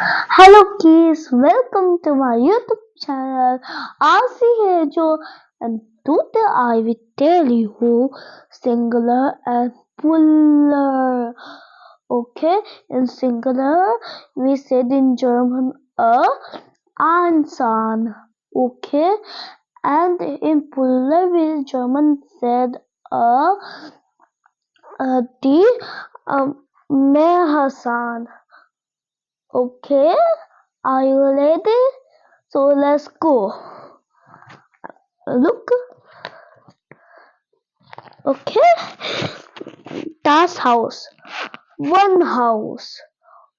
Hello kids, welcome to my YouTube channel AashiEdu, and today I will tell you singular and plural. Okay, in singular we said in German Einzahl. Okay, and in plural we German said die Mehrzahl. Okay, are you ready? So let's go. Look. Okay, das Haus. One house.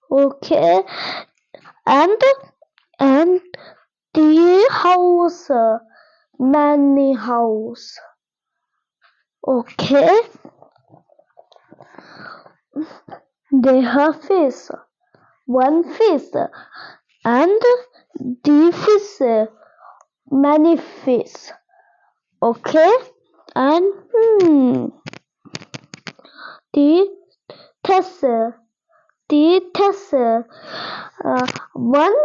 Okay, and and the house. Many house. Okay, they have fish. One fish. And the fish. Many fish. Okay, and the tester. The tester. One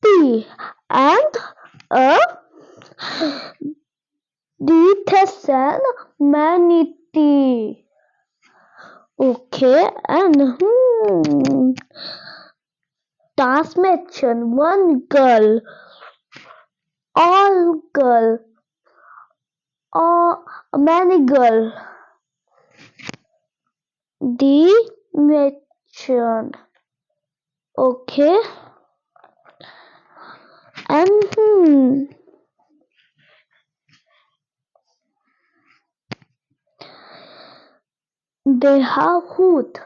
tea and a the tester many tea. Okay, and das Mädchen, one girl, all girl, or many girl. The Mädchen. Okay, and they have hood.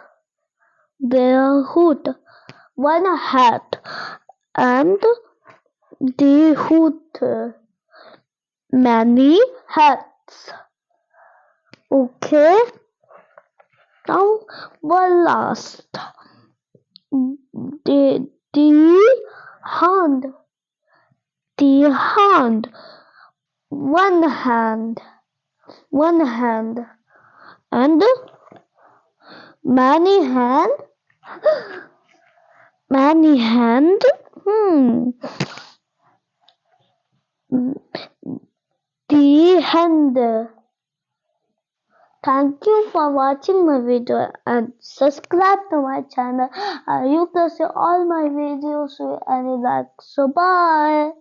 Their hood, one hat, and the hood, many hats. Okay, now one last. The hand, the hand, one hand, and many hand, many hand. The hand. Thank you for watching my video and subscribe to my channel. You can see all my videos with any like. So bye.